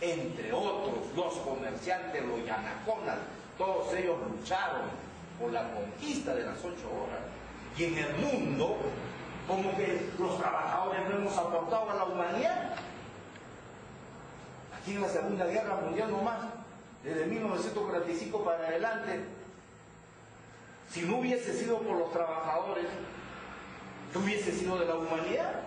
entre otros, los comerciantes, los yanaconas, todos ellos lucharon por la conquista de las 8 horas. Y en el mundo, como que los trabajadores no hemos aportado a la humanidad. Aquí en la Segunda Guerra Mundial nomás, desde 1945 para adelante, si no hubiese sido por los trabajadores, ¿qué hubiese sido de la humanidad?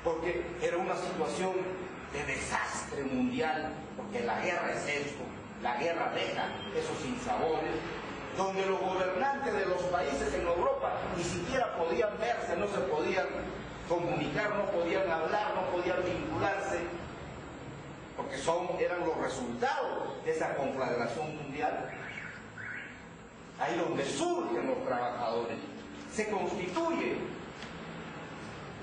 Porque era una situación de desastre mundial, porque la guerra es esto, la guerra deja esos sinsabores, donde los gobernantes de los países en Europa ni siquiera podían verse, no se podían comunicar, no podían hablar, no podían vincularse, porque eran los resultados de esa conflagración mundial. Ahí donde surgen los trabajadores, se constituye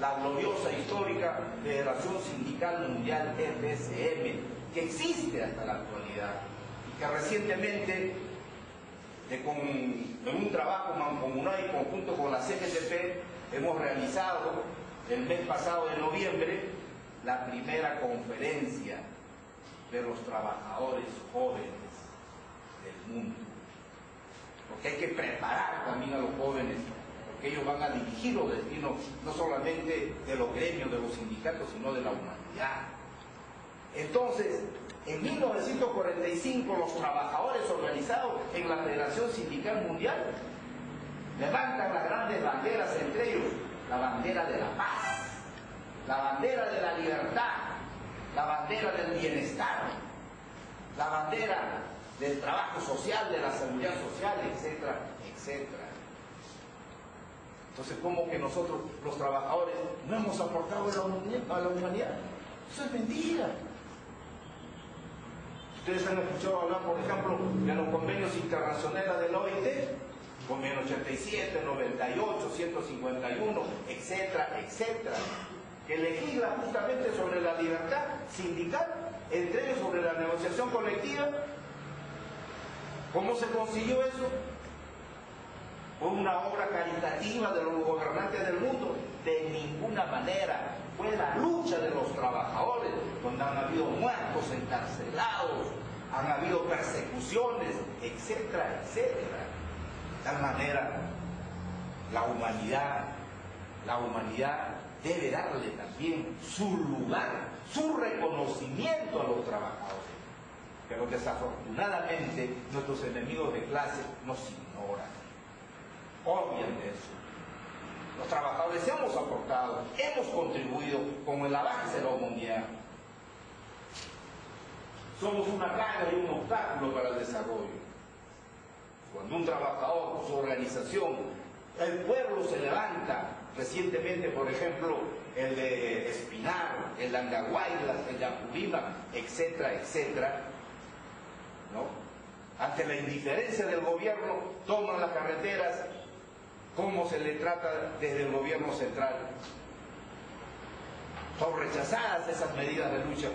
la gloriosa histórica Federación Sindical Mundial FSM, que existe hasta la actualidad y que recientemente, en un trabajo mancomunado y conjunto con la CGTP, hemos realizado el mes pasado de noviembre la primera conferencia de los trabajadores jóvenes del mundo, porque hay que preparar también a los jóvenes, porque ellos van a dirigir los destinos no solamente de los gremios, de los sindicatos, sino de la humanidad. Entonces, en 1945 los trabajadores organizados en la Federación Sindical Mundial levantan las grandes banderas, entre ellos la bandera de la paz, la bandera de la libertad, la bandera del bienestar, la bandera del trabajo social, de la seguridad social, etcétera, etcétera. Entonces, ¿cómo que nosotros, los trabajadores, no hemos aportado a la humanidad? Eso es mentira. Ustedes han escuchado hablar, por ejemplo, de los convenios internacionales de la OIT, convenio 87, 98, 151, etcétera, etcétera, que legisla justamente sobre la libertad sindical, entre ellos sobre la negociación colectiva. ¿Cómo se consiguió eso? Por una obra caritativa de los gobernantes del mundo. De ninguna manera. Fue la lucha de los trabajadores, donde han habido muertos, encarcelados, han habido persecuciones, etcétera, etcétera. De tal manera, la humanidad debe darle también su lugar, su reconocimiento a los trabajadores. Pero desafortunadamente nuestros enemigos de clase nos ignoran, obvian eso. Los trabajadores hemos aportado, hemos contribuido con el avance de la humanidad. Somos una carga y un obstáculo para el desarrollo. Cuando un trabajador o su organización, el pueblo se levanta, recientemente, por ejemplo, el de Espinar, el de Andahuaylas, el de Apurímac, etcétera, etcétera, ¿no? Ante la indiferencia del gobierno, toman las carreteras. ¿Cómo se le trata desde el gobierno central? Son rechazadas esas medidas de lucha,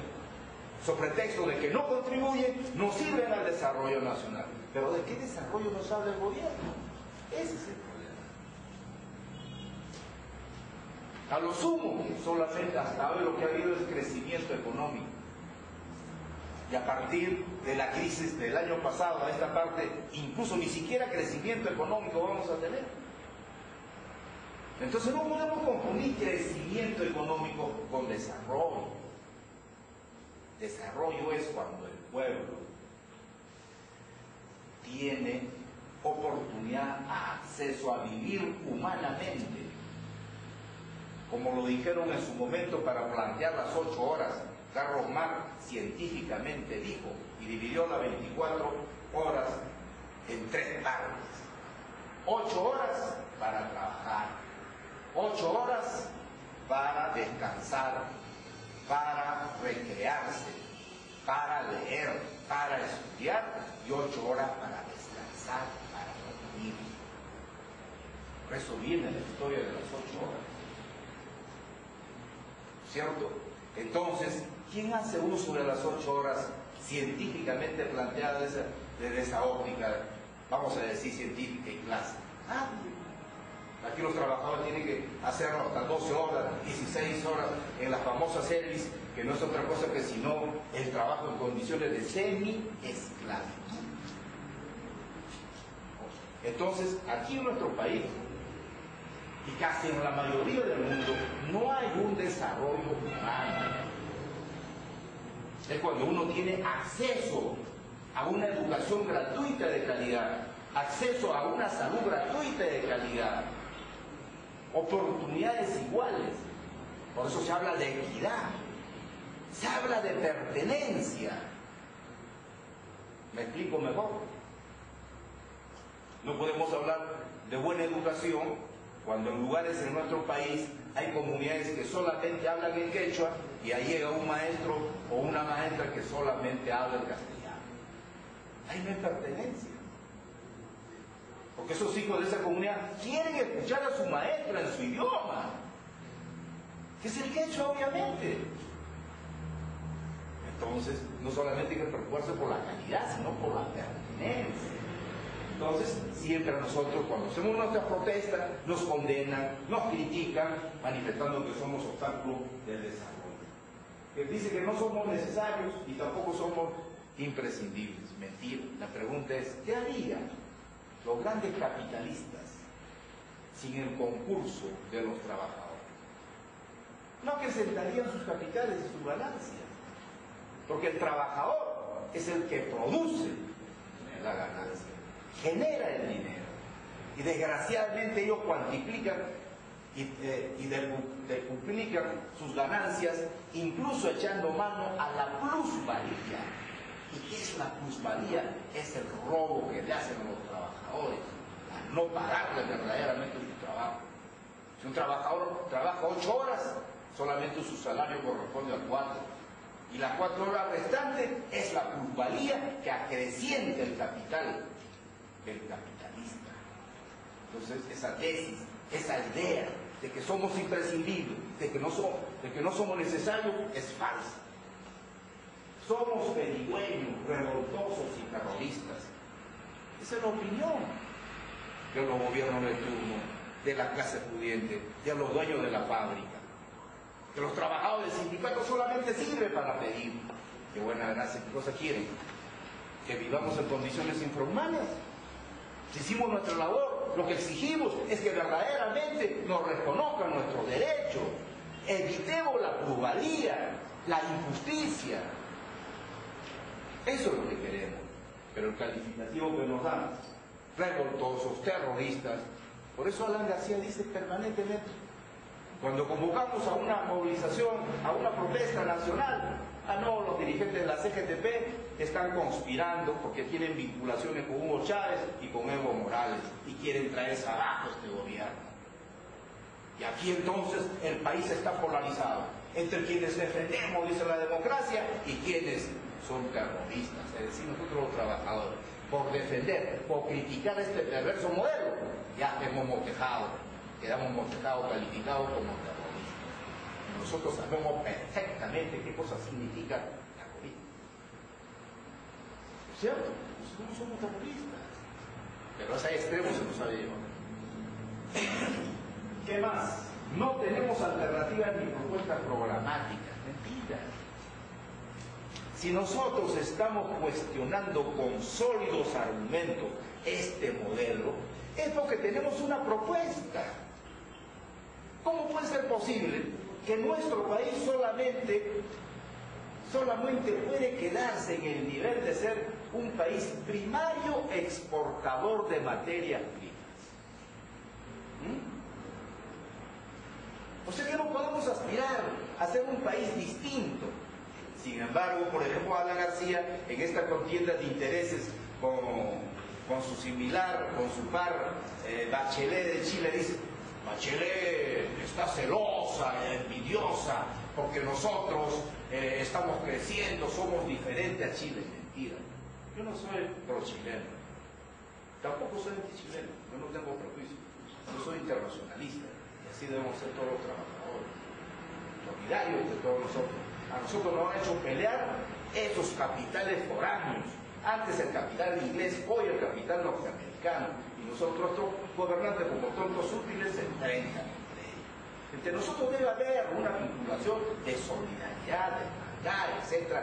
sobre pretexto de que no contribuyen, no sirven al desarrollo nacional. Pero ¿de qué desarrollo nos habla el gobierno? Ese es el problema. A lo sumo, solamente hasta hoy lo que ha habido es crecimiento económico. Y a partir de la crisis del año pasado a esta parte, incluso ni siquiera crecimiento económico vamos a tener. Entonces no podemos confundir crecimiento económico con desarrollo. Desarrollo es cuando el pueblo tiene oportunidad, acceso a vivir humanamente. Como lo dijeron en su momento para plantear las 8 horas, Carlos Marx científicamente dijo y dividió las 24 horas en 3 partes. 8 horas para trabajar, 8 horas para descansar, para recrearse, para leer, para estudiar, y 8 horas para descansar, para dormir. Por eso viene la historia de las 8 horas. ¿Cierto? Entonces, ¿quién hace uso de las 8 horas científicamente planteadas desde esa óptica, vamos a decir, científica y clásica? Nadie. Aquí los trabajadores tienen que hacerlo hasta 12 horas, 16 horas en la famosa service, que no es otra cosa que sino el trabajo en condiciones de semi-esclavitud. Entonces, aquí en nuestro país, y casi en la mayoría del mundo, no hay un desarrollo humano. Es cuando uno tiene acceso a una educación gratuita de calidad, acceso a una salud gratuita de calidad, oportunidades iguales. Por eso se habla de equidad, se habla de pertenencia. ¿Me explico mejor? No podemos hablar de buena educación cuando en lugares en nuestro país hay comunidades que solamente hablan en quechua y ahí llega un maestro o una maestra que solamente habla en castellano. Ahí no hay pertenencia. Porque esos hijos de esa comunidad quieren escuchar a su maestra en su idioma, que es el quechua, obviamente. Entonces, no solamente hay que preocuparse por la calidad, sino por la pertenencia. Entonces, siempre a nosotros, cuando hacemos nuestras protestas, nos condenan, nos critican, manifestando que somos obstáculos del desarrollo. Que dice que no somos necesarios y tampoco somos imprescindibles. Mentira. La pregunta es, ¿qué harían los grandes capitalistas sin el concurso de los trabajadores? No acrecentarían sus capitales y sus ganancias, porque el trabajador es el que produce la ganancia, genera el dinero, y desgraciadamente ellos cuantiplican y decuplican sus ganancias, incluso echando mano a la plusvalía. ¿Y qué es la plusvalía? Es el robo que le hacen a los trabajadores al no pagarle verdaderamente su trabajo. Si un trabajador trabaja 8 horas, solamente su salario corresponde a 4. Y las 4 horas restantes es la plusvalía que acrecienta el capital del capitalista. Entonces, esa tesis, esa idea de que somos imprescindibles, de que no somos necesarios, es falsa. Somos pedigüeños, revoltosos y terroristas. Esa es la opinión de los gobiernos de turno, de la clase pudiente, de los dueños de la fábrica. Que los trabajadores del sindicato solamente sirven para pedir. Qué buena gracia, qué cosa quieren. Que vivamos en condiciones infrahumanas. Si hicimos nuestra labor, lo que exigimos es que verdaderamente nos reconozcan nuestros derechos. Evitemos la plusvalía, la injusticia. Eso es lo que queremos. Pero el calificativo que nos dan, revoltosos, terroristas. Por eso Alan García dice permanentemente, cuando convocamos a una movilización, a una protesta nacional, no, los dirigentes de la CGTP están conspirando porque tienen vinculaciones con Hugo Chávez y con Evo Morales y quieren traerse abajo este gobierno. Y aquí entonces el país está polarizado entre quienes defendemos, dice la democracia, y quienes son terroristas, es decir, nosotros los trabajadores, por defender, por criticar este perverso modelo, ya hemos motejado, quedamos motejados, calificados como terroristas. Nosotros sabemos perfectamente qué cosa significa terrorismo. ¿Es cierto? Nosotros no somos terroristas, pero a ese extremo se nos ha llevado. ¿Qué más? No tenemos alternativas ni propuestas programáticas. Mentira. Si nosotros estamos cuestionando con sólidos argumentos este modelo, es porque tenemos una propuesta. ¿Cómo puede ser posible que nuestro país solamente puede quedarse en el nivel de ser un país primario exportador de materias primas? O sea que no podemos aspirar a ser un país distinto. Sin embargo, por ejemplo, Alan García, en esta contienda de intereses con su similar, con su par, Bachelet de Chile, dice: Bachelet está celosa, envidiosa, porque nosotros estamos creciendo, somos diferentes a Chile. Mentira. Yo no soy pro-chileno, tampoco soy anti-chileno, yo no tengo prejuicio, yo soy internacionalista, y así debemos ser todos los trabajadores, solidarios de todos nosotros. A nosotros nos han hecho pelear esos capitales foráneos Antes el capital inglés, hoy el capital norteamericano. Y nosotros, gobernantes como tontos útiles, se enfrentan entre ellos. Entre nosotros debe haber una vinculación de solidaridad, de hermandad, etc.